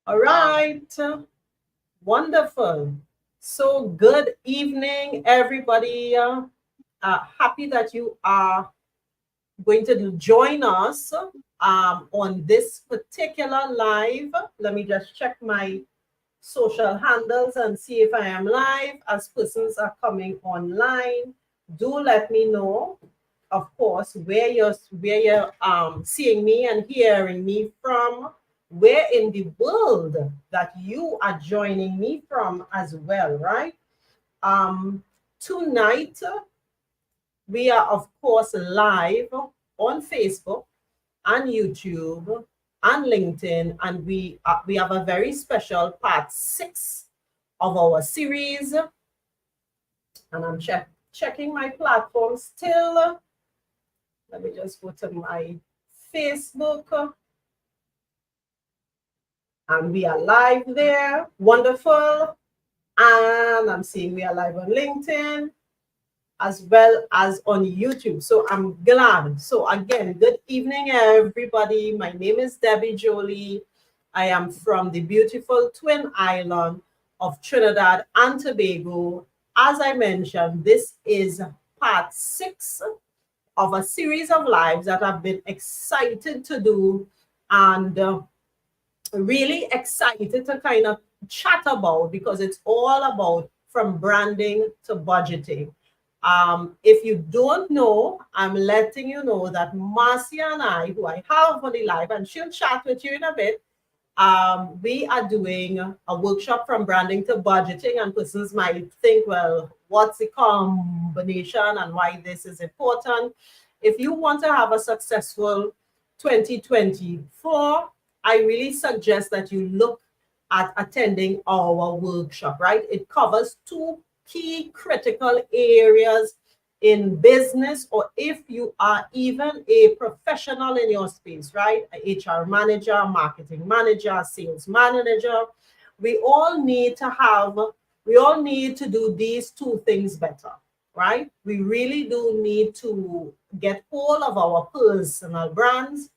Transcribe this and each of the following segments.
All right. Wonderful. So, good evening, everybody. Happy that you are going to join us on this particular live. Let me just check my social handles and see if I am live as persons are coming online. Do let me know, of course, where you're seeing me and hearing me from, where in the world that you are joining me from as well, right? Um, Tonight we are of course live on Facebook and YouTube and LinkedIn, and we have a very special part 6 of our series. And I'm checking my platform still. Let me just go to my Facebook, and we are live there. Wonderful. And I'm seeing we are live on LinkedIn as well as on YouTube. So I'm glad. So again, good evening, everybody. My name is Debbie Jolie. I am from the beautiful Twin Island of Trinidad and Tobago. As I mentioned, this is part 6 of a series of lives that I've been excited to do, and really excited to kind of chat about, because it's all about from branding to budgeting. If you don't know, I'm letting you know that Marcia and I, who I have on the live, and she'll chat with you in a bit, we are doing a workshop from branding to budgeting, and persons might think, well, what's the combination and why this is important? If you want to have a successful 2024, I really suggest that you look at attending our workshop, right? It covers 2 key critical areas in business, or if you are even a professional in your space, right? A HR manager, marketing manager, sales manager. We all need to have, we all need to do these 2 things better, right? We really do need to get hold of our personal brands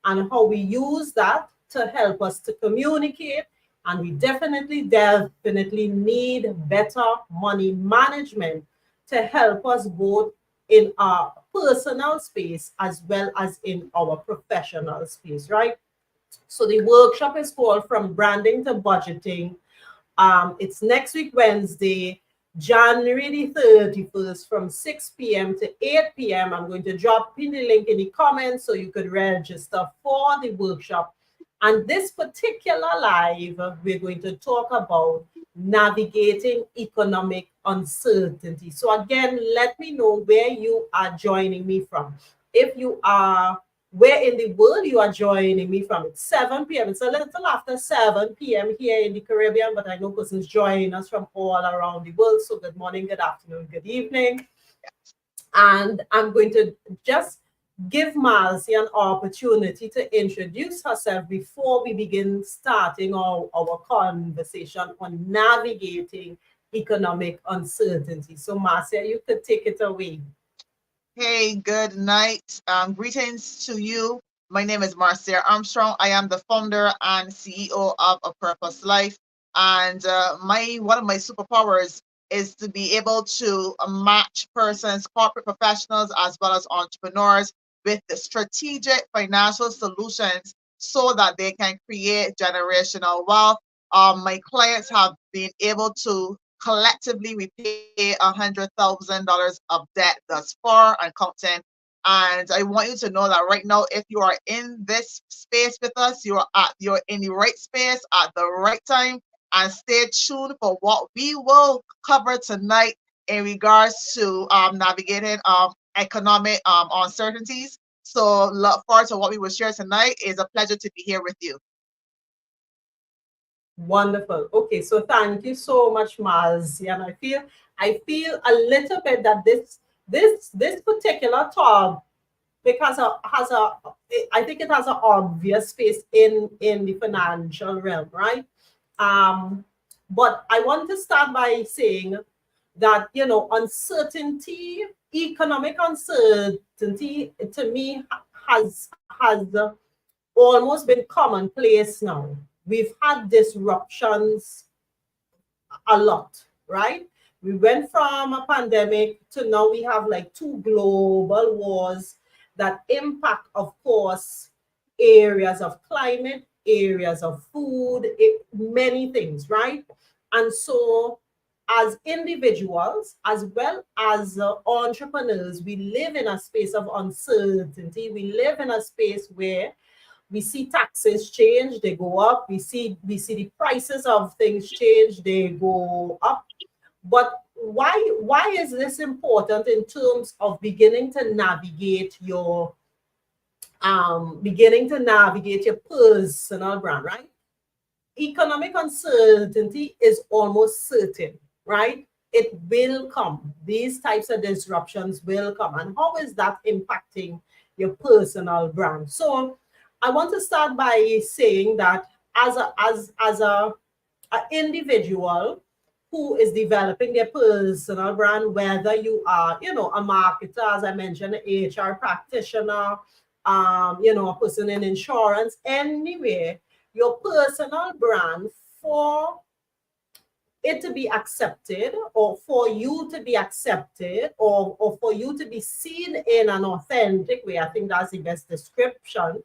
and how we use that to help us to communicate. And we definitely need better money management to help us both in our personal space as well as in our professional space, right? So the workshop is called From Branding to Budgeting. It's next week, Wednesday, January the 31st, from 6 p.m. to 8 p.m. I'm going to drop in the link in the comments so you could register for the workshop. And this particular live, we're going to talk about navigating economic uncertainty. So again, let me know where you are joining me from. If you are, where in the world you are joining me from. It's 7 p.m. It's a little after 7 p.m. here in the Caribbean, but I know persons joining us from all around the world. So good morning, good afternoon, good evening. And I'm going to just give Marcy an opportunity to introduce herself before we begin starting our conversation on navigating economic uncertainty. So Marcia, you could take it away. Hey, good night. Greetings to you. My name is Marcia Armstrong. I am the founder and CEO of A Purpose Life. And my one of my superpowers is to be able to match persons, corporate professionals, as well as entrepreneurs with the strategic financial solutions so that they can create generational wealth. My clients have been able to collectively repay $100,000 of debt thus far and counting. And I want you to know that right now, if you are in this space with us, you're in the right space at the right time. And stay tuned for what we will cover tonight in regards to navigating economic uncertainties. So look forward to what we will share tonight. It's a pleasure to be here with you. Wonderful. Okay, so thank you so much, Marcy. And I feel a little bit that this particular topic has a I think it has an obvious space in the financial realm, right? Um, but I want to start by saying that uncertainty, economic uncertainty, to me has almost been commonplace now, we've had disruptions a lot, right? We went from a pandemic to now we have like two global wars that impact, of course, areas of climate, areas of food, many things, right? And so, as individuals, as well as entrepreneurs, we live in a space of uncertainty. We live in a space where we see taxes change, they go up. We see the prices of things change, they go up. But why is this important in terms of beginning to navigate your personal brand, right? Economic uncertainty is almost certain, right? It will come. These types of disruptions will come. And how is that impacting your personal brand? So I want to start by saying that as a individual who is developing their personal brand, whether you are, a marketer, as I mentioned, an HR practitioner, a person in insurance, anywhere, your personal brand, for it to be accepted, or for you to be accepted, or for you to be seen in an authentic way, I think that's the best description.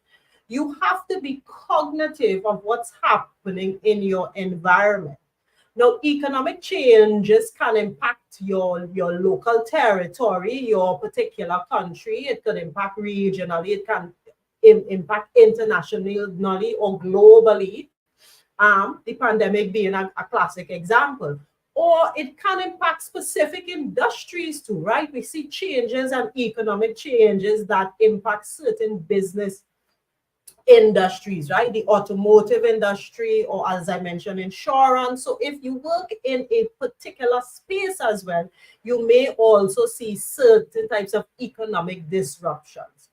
You have to be cognitive of what's happening in your environment. Now, economic changes can impact your local territory, your particular country. It could impact regionally. It can impact internationally or globally. The pandemic being a classic example. Or it can impact specific industries too, right? We see changes and economic changes that impact certain business industries, right? The automotive industry, or as I mentioned, insurance. So if you work in a particular space as well, you may also see certain types of economic disruptions.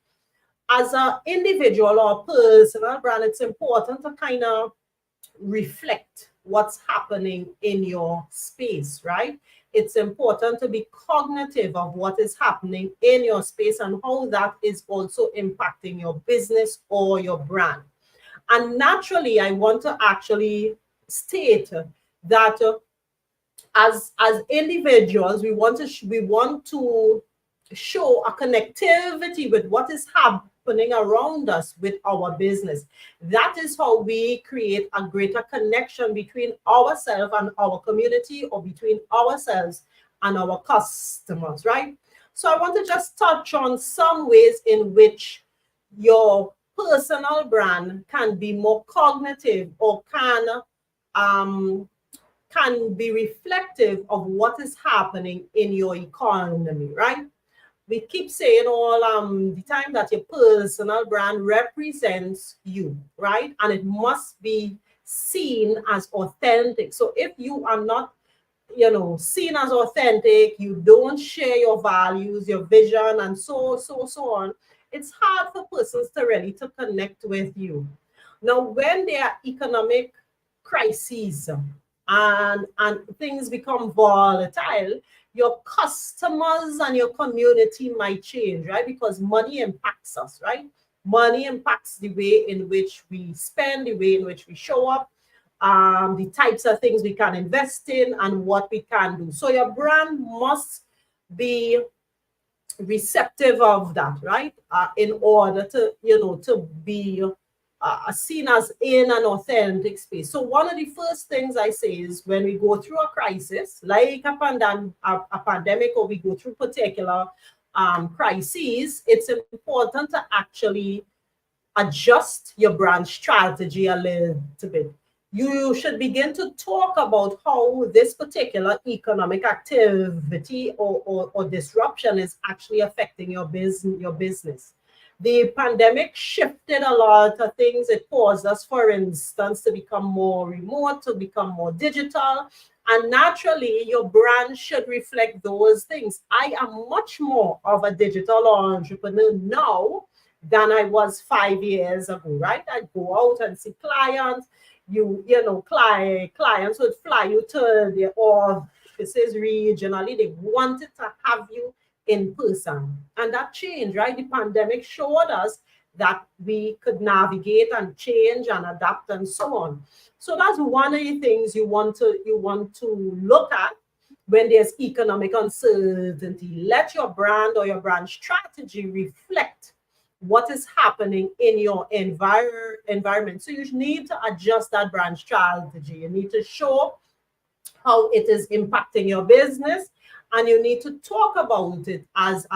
As an individual or personal brand, it's important to kind of reflect what's happening in your space, right? It's important to be cognitive of what is happening in your space and how that is also impacting your business or your brand. And naturally, I want to actually state that as individuals, we want to show a connectivity with what is happening around us with our business. That is how we create a greater connection between ourselves and our community, or between ourselves and our customers, right? So I want to just touch on some ways in which your personal brand can be more cognitive, or can be reflective of what is happening in your economy, right? We keep saying all the time that your personal brand represents you, right? And it must be seen as authentic. So if you are not, seen as authentic, you don't share your values, your vision, and so on, it's hard for persons to really to connect with you. Now, when there are economic crises and things become volatile, your customers and your community might change, right? Because money impacts us, right? Money impacts the way in which we spend, the way in which we show up, the types of things we can invest in, and what we can do. So your brand must be receptive of that, right? In order to, to be seen as in an authentic space. So one of the first things I say is, when we go through a crisis, like a pandemic, or we go through particular crises, it's important to actually adjust your brand strategy a little bit. You should begin to talk about how this particular economic activity or disruption is actually affecting your business. The pandemic shifted a lot of things. It caused us, for instance, to become more remote, to become more digital. And naturally, your brand should reflect those things. I am much more of a digital entrepreneur now than I was 5 years ago, right? I go out and see clients. Clients would fly you to their offices regionally. They wanted to have you in person. And that changed, right? The pandemic showed us that we could navigate and change and adapt and so on. So that's one of the things you want to look at when there's economic uncertainty. Let your brand or your brand strategy reflect what is happening in your environment. So you need to adjust that brand strategy. You need to show how it is impacting your business, and you need to talk about it as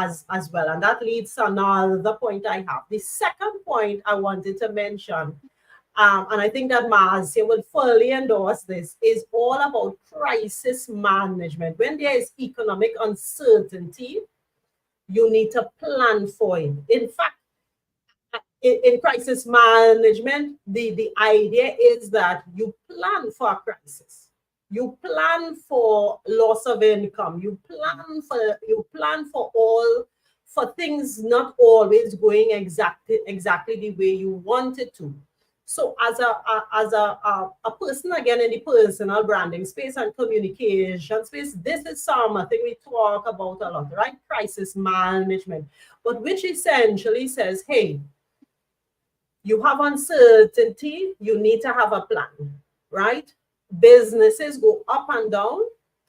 well. And that leads to another point I have. The second point I wanted to mention, and I think that Marcia will fully endorse this, is all about crisis management. When there is economic uncertainty, you need to plan for it. In fact, in crisis management, the idea is that you plan for a crisis. You plan for loss of income. You plan for all for things not always going exactly the way you want it to. So as a person, again, in the personal branding space and communication space, this is something we talk about a lot, right? Crisis management, but which essentially says, hey, you have uncertainty, you need to have a plan, right? Businesses go up and down,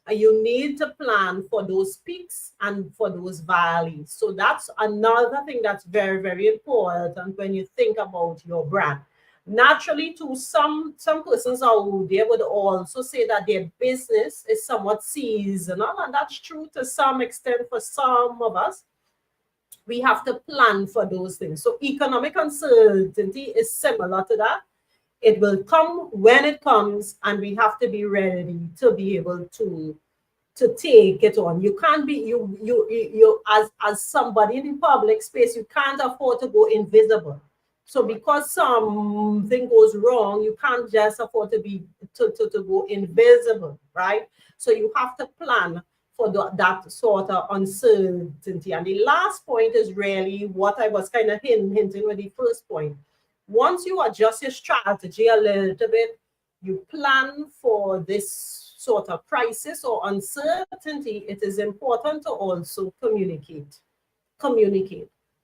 and you need to plan for those peaks and for those valleys. So that's another thing that's very, very important when you think about your brand. Naturally, to some persons out there would also say that their business is somewhat seasonal, and that's true to some extent for some of us. We have to plan for those things. So economic uncertainty is similar to that. It will come when it comes, and we have to be ready to be able to take it on. You can't be you as somebody in the public space, you can't afford to go invisible. So because something goes wrong, you can't just afford to go invisible, right? So you have to plan for that sort of uncertainty. And the last point is really what I was kind of hinting with the first point. Once you adjust your strategy a little bit, you plan for this sort of crisis or uncertainty, it is important to also communicate.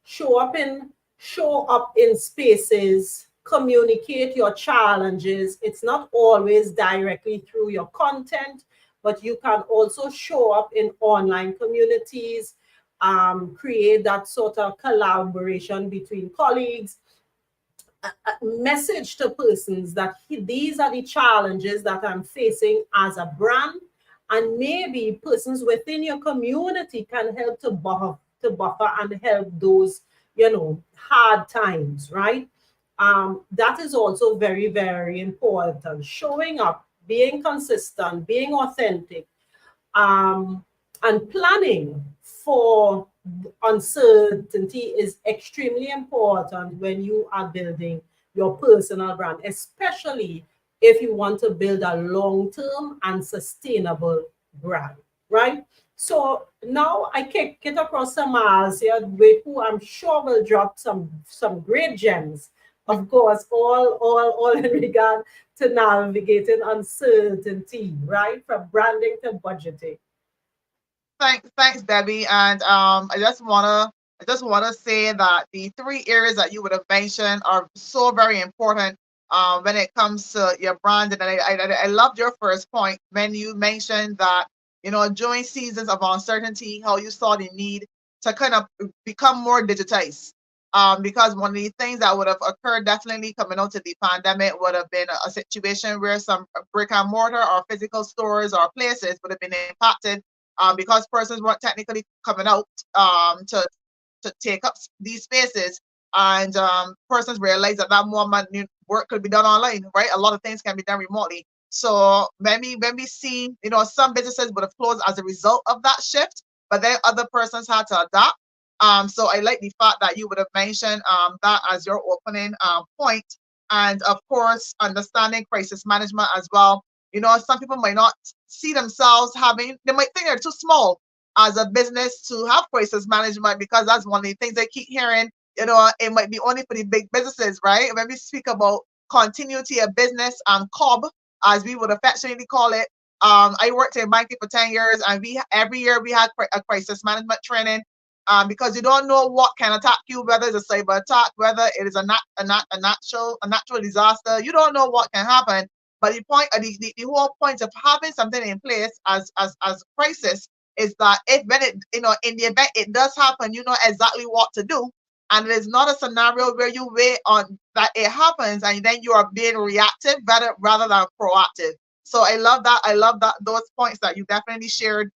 Show up in spaces, communicate your challenges. It's not always directly through your content, but you can also show up in online communities, create that sort of collaboration between colleagues, message to persons that these are the challenges that I'm facing as a brand, and maybe persons within your community can help to buffer and help those hard times, right? That is also very, very important. Showing up, being consistent, being authentic, um, and planning for uncertainty is extremely important when you are building your personal brand, especially if you want to build a long-term and sustainable brand, right? So now I kick it across to Marcia, with who I'm sure will drop some great gems. Of course, all in regard to navigating uncertainty, right? From branding to budgeting. Thanks, Debbie. And I just wanna say that the three areas that you would have mentioned are so very important when it comes to your brand. And I loved your first point when you mentioned that during seasons of uncertainty, how you saw the need to kind of become more digitized. Because one of the things that would have occurred definitely coming out of the pandemic would have been a situation where some brick and mortar or physical stores or places would have been impacted because persons weren't technically coming out to take up these spaces, and persons realize that more work could be done online, right? A lot of things can be done remotely. So when we see, some businesses would have closed as a result of that shift, but then other persons had to adapt. So I like the fact that you would have mentioned that as your opening point, and of course, understanding crisis management as well. Some people might not see themselves having, they might think they're too small as a business to have crisis management, because that's one of the things I keep hearing. It might be only for the big businesses, right? When we speak about continuity of business, COB, as we would affectionately call it. I worked in banking for 10 years, and every year we had a crisis management training. because you don't know what can attack you, whether it's a cyber attack, whether it is a natural disaster. You don't know what can happen. But the whole point of having something in place as crisis is that if when it in the event it does happen, you know exactly what to do, and it is not a scenario where you wait on that it happens and then you are being reactive rather than proactive. So I love that. I love that those points that you definitely shared,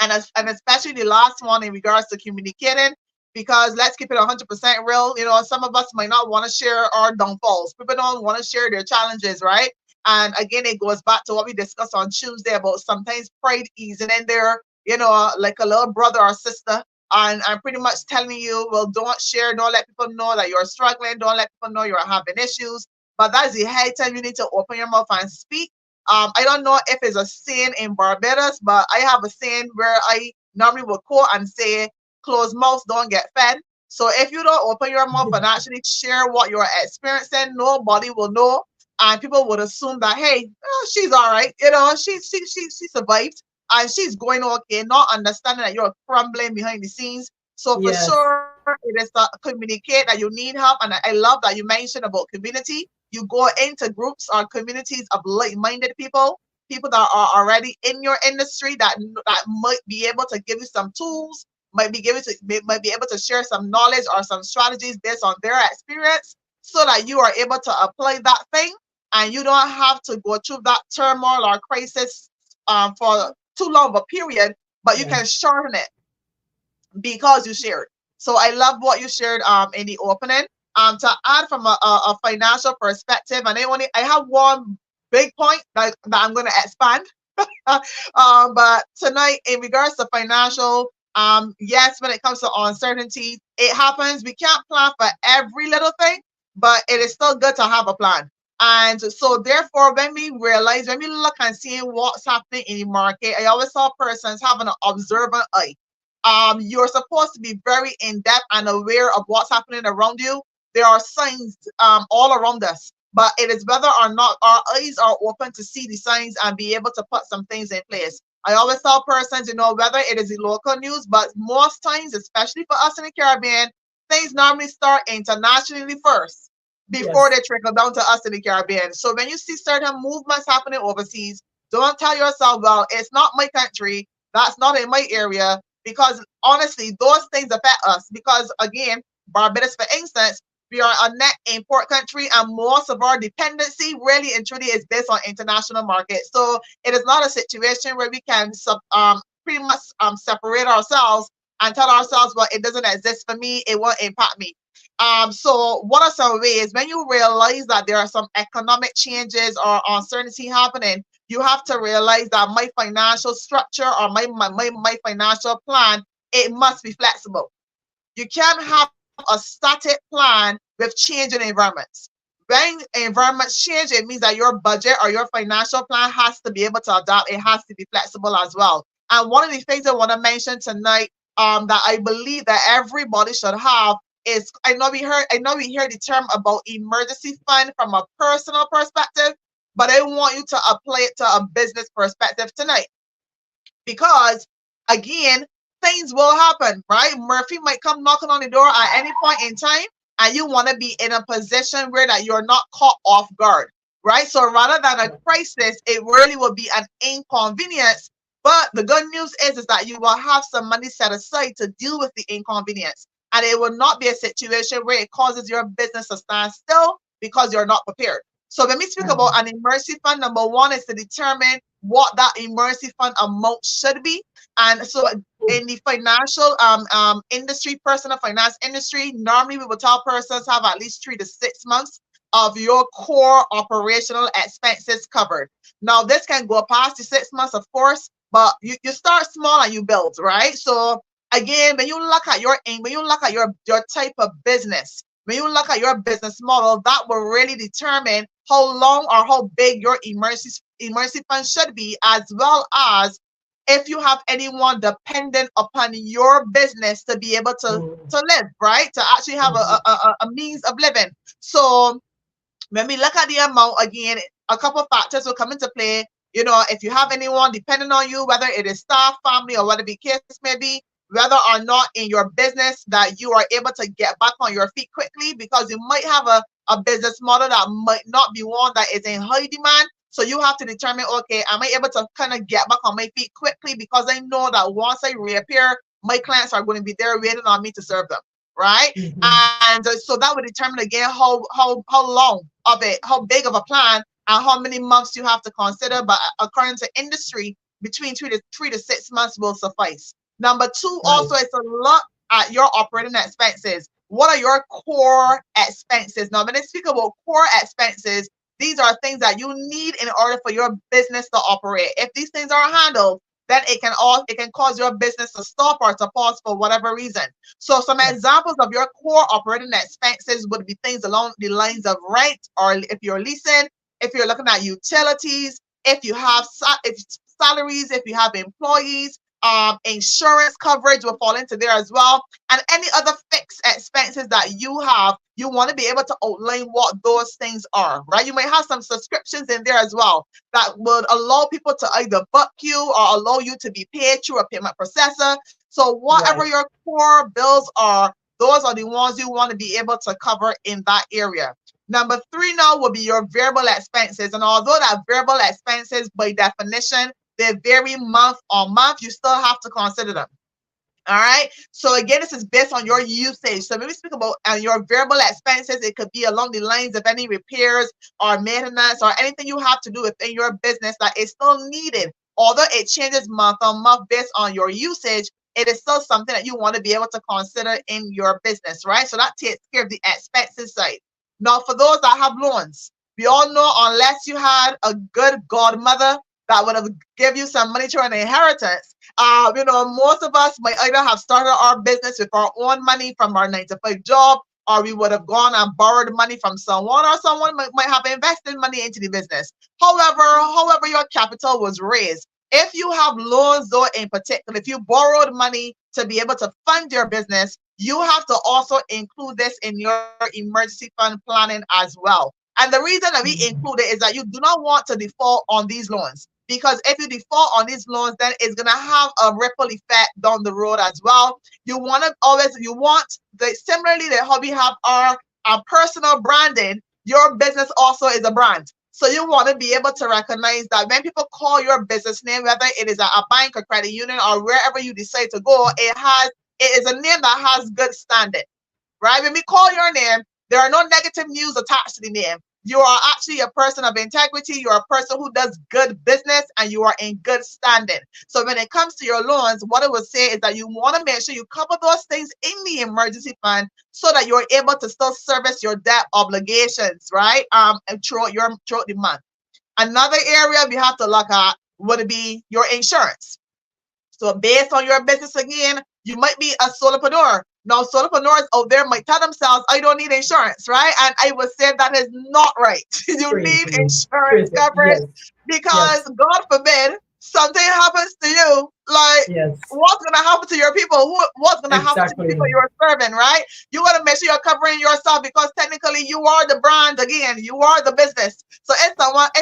and especially the last one in regards to communicating, because let's keep it 100% real. You know, some of us might not want to share our downfalls. People don't want to share their challenges, right? And again, it goes back to what we discussed on Tuesday about sometimes pride easing in there, you know, like a little brother or sister. And I'm pretty much telling you, well, don't share, don't let people know that you're struggling, don't let people know you're having issues. But that's the high time you need to open your mouth and speak. I don't know if it's a saying in Barbados, but I have a saying where I normally will quote and say, closed mouths don't get fed. So if you don't open your mouth and actually share what you're experiencing, nobody will know. And people would assume that, hey, she's all right, you know, she survived and she's going okay, not understanding that you're crumbling behind the scenes. So for Yes. sure, it is to communicate that you need help. And I love that you mentioned about community. You go into groups or communities of like-minded people, people that are already in your industry that might be able to give you some tools, might be able to share some knowledge or some strategies based on their experience, so that you are able to apply that thing and you don't have to go through that turmoil or crisis for too long of a period, but you Yeah. can shorten it because you shared. So I love what you shared in the opening. To add from a financial perspective, and I have one big point that I'm going to expand. But tonight, in regards to financial, yes, when it comes to uncertainty, it happens. We can't plan for every little thing, but it is still good to have a plan. And so, therefore, when we look and see what's happening in the market, I always tell persons having an observant eye. You're supposed to be very in depth and aware of what's happening around you. There are signs all around us, but it is whether or not our eyes are open to see the signs and be able to put some things in place. I always tell persons, you know, whether it is the local news, but most times, especially for us in the Caribbean, things normally start internationally first before Yes. they trickle down to us in the Caribbean. So when you see certain movements happening overseas, don't tell yourself, well, it's not my country, that's not in my area, because honestly, those things affect us. Because again, Barbados, for instance, we are a net import country, and most of our dependency really and truly is based on international markets. So it is not a situation where we can pretty much separate ourselves and tell ourselves, well, it doesn't exist for me, it won't impact me. So what are some ways when you realize that there are some economic changes or uncertainty happening? You have to realize that my financial structure or my financial plan, it must be flexible. You can't have a static plan with changing environments. When environments change, it means that your budget or your financial plan has to be able to adapt. It has to be flexible as well. And one of the things I want to mention tonight, that I believe that everybody should have is, I know we hear the term about emergency fund from a personal perspective, but I want you to apply it to a business perspective tonight, because again, things will happen, right? Murphy might come knocking on the door at any point in time, and you want to be in a position where that you're not caught off guard, right? So rather than a crisis, it really will be an inconvenience. But the good news is that you will have some money set aside to deal with the inconvenience, and it will not be a situation where it causes your business to stand still because you're not prepared. So when we speak about an emergency fund, number one is to determine what that emergency fund amount should be. And so in the financial industry, personal finance industry, normally we would tell persons have at least 3 to 6 months of your core operational expenses covered. Now this can go past the 6 months, of course, but you start small and you build, right? So again, when you look at your type of business, when you look at your business model, that will really determine how long or how big your emergency fund should be, as well as if you have anyone dependent upon your business to be able to live, right? To actually have a means of living. So when we look at the amount, again, a couple of factors will come into play. You know, if you have anyone depending on you, whether it is staff, family, or whatever the case may be, whether or not in your business that you are able to get back on your feet quickly, because you might have a business model that might not be one that is in high demand. So you have to determine, okay, am I able to kind of get back on my feet quickly, because I know that once I reappear, my clients are going to be there waiting on me to serve them, right? And so that would determine again how long of it, how big of a plan, and how many months you have to consider. But according to industry, between 3 to 6 months will suffice. Number two, also, is to look at your operating expenses. What are your core expenses? Now, when I speak about core expenses, these are things that you need in order for your business to operate. If these things are handled, then it can cause your business to stop or to pause for whatever reason. So some examples of your core operating expenses would be things along the lines of rent, or if you're leasing, if you're looking at utilities, if you have salaries, if you have employees, insurance coverage will fall into there as well, and any other fixed expenses that you have. You want to be able to outline what those things are, right? You might have some subscriptions in there as well that would allow people to either book you or allow you to be paid through a payment processor. So whatever your core bills are, those are the ones you want to be able to cover in that area. Number three now will be your variable expenses. And although that variable expenses, by definition, they vary month on month, you still have to consider them. All right. So again, this is based on your usage. So when we speak about your variable expenses, it could be along the lines of any repairs or maintenance or anything you have to do within your business that is still needed. Although it changes month on month based on your usage, it is still something that you want to be able to consider in your business, right? So that takes care of the expenses side. Now, for those that have loans, we all know unless you had a good godmother that would have give you some money through an inheritance, most of us might either have started our business with our own money from our 9-to-5 job, or we would have gone and borrowed money from someone, or someone might have invested money into the business. However your capital was raised, if you have loans though, in particular, if you borrowed money to be able to fund your business, you have to also include this in your emergency fund planning as well. And the reason that we include it is that you do not want to default on these loans. Because if you default on these loans, then it's going to have a ripple effect down the road as well. Similarly to how we have our personal branding, your business also is a brand. So you want to be able to recognize that when people call your business name, whether it is a bank, a credit union, or wherever you decide to go, it is a name that has good standing, right? When we call your name, there are no negative news attached to the name. You are actually a person of integrity. You're a person who does good business, and you are in good standing. So when it comes to your loans, what I would say is that you want to make sure you cover those things in the emergency fund so that you're able to still service your debt obligations, right? Throughout the month. Another area we have to look at would be your insurance. So based on your business again, you might be a solopreneur. Now, solopreneurs out there might tell themselves, I don't need insurance, right? And I would say that is not right. You need insurance coverage because, God forbid, something happens to you. Like, what's going to happen to your people? What's going to happen to the people you're serving, right? You got to make sure you're covering yourself, because technically you are the brand again. You are the business. So if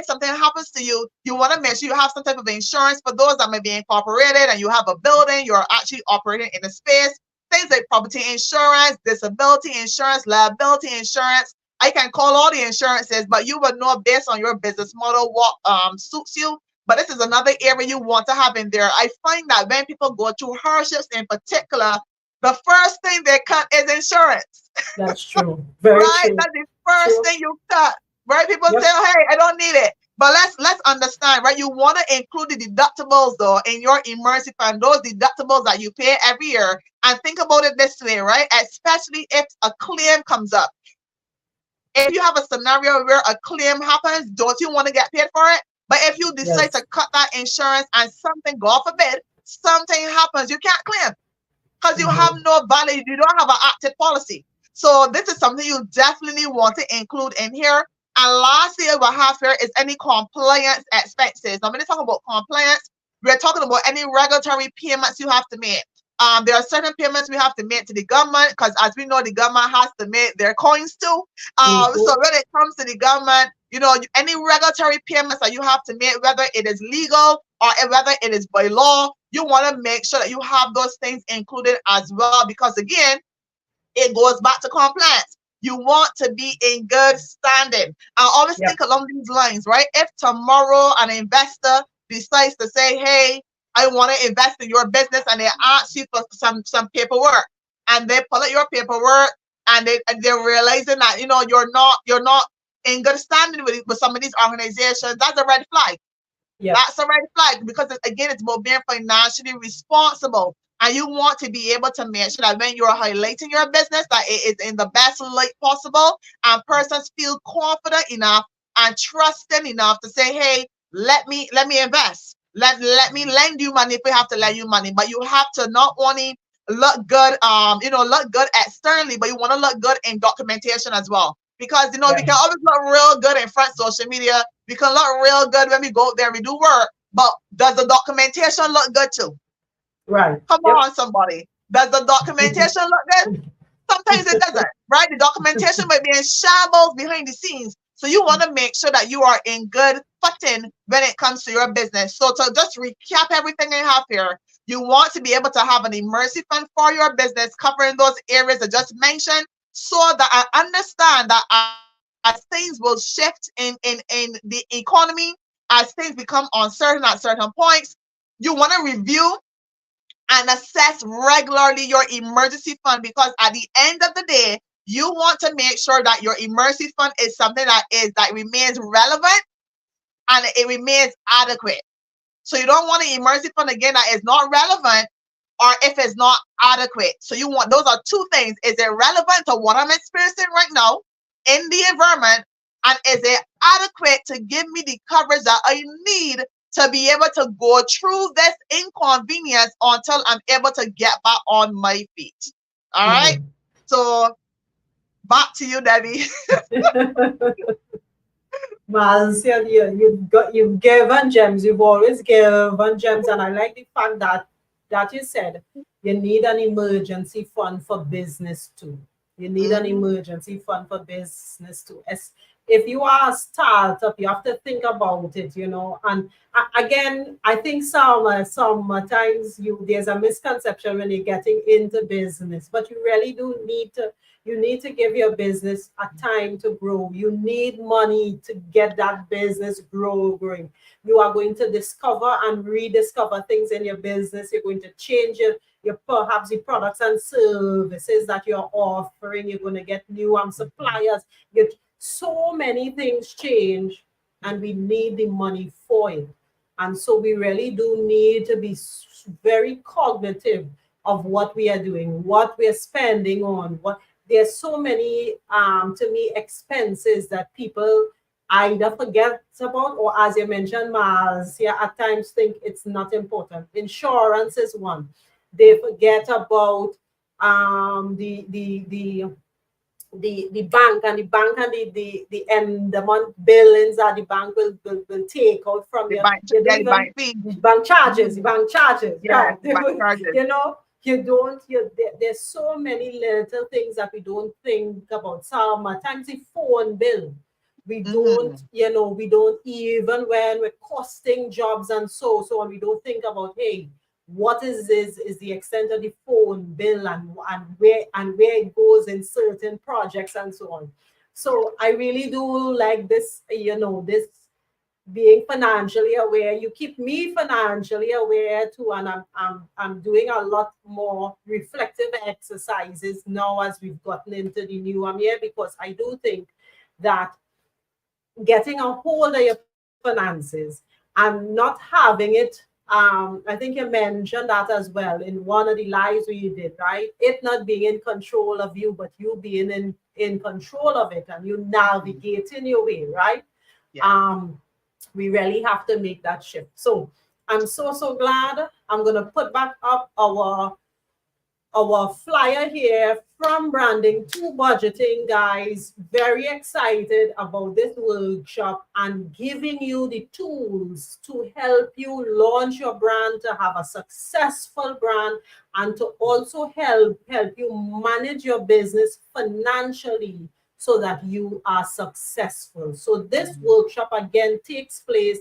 something happens to you, you want to make sure you have some type of insurance for those that may be incorporated and you have a building, you're actually operating in a space. Things like property insurance, disability insurance, liability insurance. I can call all the insurances, but you will know based on your business model what suits you. But this is another area you want to have in there. I find that when people go through hardships in particular, the first thing they cut is insurance. That's true. Very right? true. That's the first thing you cut. Right? People say, hey, I don't need it. But let's understand, right? You want to include the deductibles though in your emergency fund, those deductibles that you pay every year. And think about it this way, right? Especially if a claim comes up. If you have a scenario where a claim happens, don't you want to get paid for it? But if you decide to cut that insurance and something, God forbid, something happens, you can't claim because you have no value. You don't have an active policy. So this is something you definitely want to include in here. And lastly, what I have here is any compliance expenses. Now, when we talk about compliance, we're talking about any regulatory payments you have to make. There are certain payments we have to make to the government because, as we know, the government has to make their coins too. So when it comes to the government, any regulatory payments that you have to make, whether it is legal or whether it is by law, you want to make sure that you have those things included as well, because again, it goes back to compliance. You want to be in good standing. I always Yep. think along these lines, right? If tomorrow an investor decides to say, hey, I want to invest in your business, and they ask you for some paperwork, and they pull out your paperwork, and they're realizing that you're not in good standing with some of these organizations, that's a red flag. Yep. That's a red flag, because again, it's about being financially responsible. And you want to be able to make sure that when you're highlighting your business, that it is in the best light possible, and persons feel confident enough and trusting enough to say, hey, let me invest. Let me lend you money if we have to lend you money. But you have to not only look good, look good externally, but you want to look good in documentation as well. Because we Right. can always look real good in front of social media. We can look real good when we go out there, we do work. But does the documentation look good too? Right. Come Yep. on, somebody. Does the documentation look good? Sometimes it doesn't, right? The documentation might be in shambles behind the scenes. So you want to make sure that you are in good footing when it comes to your business. So to just recap everything I have here, you want to be able to have an emergency fund for your business, covering those areas I just mentioned, so that I understand that as things will shift in the economy, as things become uncertain at certain points, you want to review and assess regularly your emergency fund, because at the end of the day, you want to make sure that your emergency fund is something that remains relevant and it remains adequate. So you don't want an emergency fund again that is not relevant, or if it's not adequate. So you want, those are two things. Is it relevant to what I'm experiencing right now in the environment? And is it adequate to give me the coverage that I need to be able to go through this inconvenience until I'm able to get back on my feet? All right. So back to you, Debbie. Marcia, you've given gems. You've always given gems, and I like the fact that you said you need an emergency fund for business too. You need an emergency fund for business too. As if you are a startup, you have to think about it, And again, I think sometimes there's a misconception when you're getting into business, but you really do need to. You need to give your business a time to grow. You need money to get that business growing. You are going to discover and rediscover things in your business. You're going to change your perhaps the products and services that you're offering. You're going to get new suppliers. So many things change, and we need the money for it. And so we really do need to be very cognitive of what we are doing, what we are spending on, there's so many to me expenses that people either forget about, or as you mentioned, Mars, at times think it's not important. Insurance is one. They forget about the bank, and the end the month billings that the bank will take out from you. You don't The even bank fee. bank charges, Yeah, right? bank charges. There's so many little things that we don't think about. Sometimes the phone bill, we don't even, when we're costing jobs and so on, we don't think about, hey, what is the extent of the phone bill, and where it goes in certain projects and so on. So I really do like this, this being financially aware. You keep me financially aware too, and I'm doing a lot more reflective exercises now as we've gotten into the new year, because I do think that getting a hold of your finances and not having it, I think you mentioned that as well in one of the lives we did, right? It not being in control of you, but you being in control of it, and you navigating your way, right? Yeah. We really have to make that shift. So I'm so glad. I'm gonna put back up our flyer here, from branding to budgeting, guys. Very excited about this workshop and giving you the tools to help you launch your brand, to have a successful brand, and to also help you manage your business financially so that you are successful. So this workshop again takes place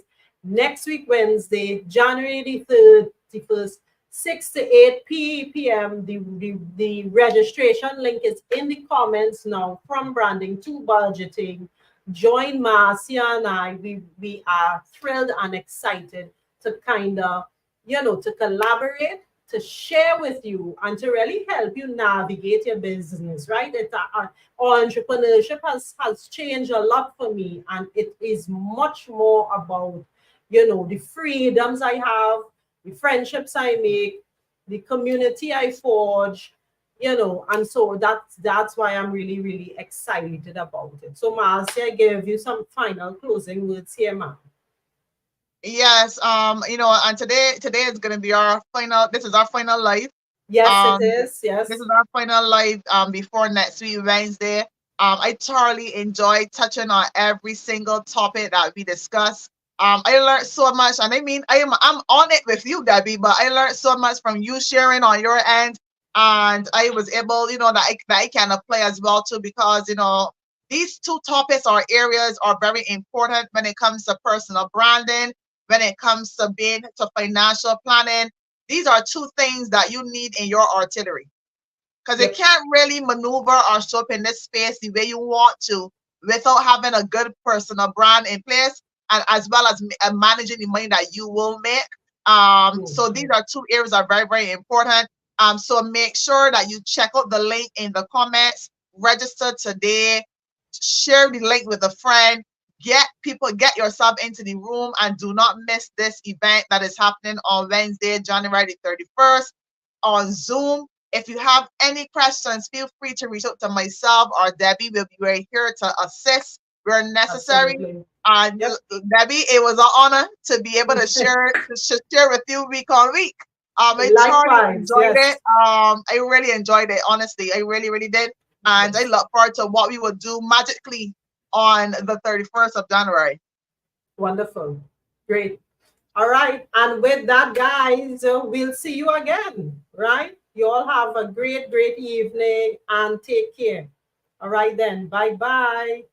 next week, Wednesday, January the 31st, 6 to 8 p.m. The registration link is in the comments now. From branding to budgeting, join Marcia and I. We are thrilled and excited to kind of, to collaborate, to share with you, and to really help you navigate your business, right? Entrepreneurship has changed a lot for me, and it is much more about, the freedoms I have, the friendships I make, the community I forge, and so that's why I'm really, really excited about it. So Marcia, I give you some final closing words here, ma'am. Yes, and today is gonna be our final. This is our final live. Yes, it Um, is. Yes. this is our final live before next week Wednesday. I thoroughly enjoyed touching on every single topic that we discussed. I learned so much, and I mean, I'm on it with you, Debbie, but I learned so much from you sharing on your end, and I was able, that I can apply as well too, because these two topics or areas are very important when it comes to personal branding, when it comes to being to financial planning. These are two things that you need in your artillery, because it Yep. can't really maneuver or show up in this space the way you want to without having a good personal brand in place, and as well as managing the money that you will make. So these Mhm. are two areas that are very, very important. So make sure that you check out the link in the comments, register today, share the link with a friend, get yourself into the room, and do not miss this event that is happening on Wednesday, January 31st on Zoom. If you have any questions, feel free to reach out to myself or Debbie. We'll be right here to assist where necessary. Absolutely. And Yep. Debbie, it was an honor to be able to share with you week on week. I thoroughly Likewise. enjoyed Yes. it. I really enjoyed it. Honestly, I really, really did. And I Yes. look forward to what we will do magically on the 31st of January. Wonderful. Great. All right. And with that, guys, we'll see you again. Right? You all have a great, great evening and take care. All right, then. Bye bye.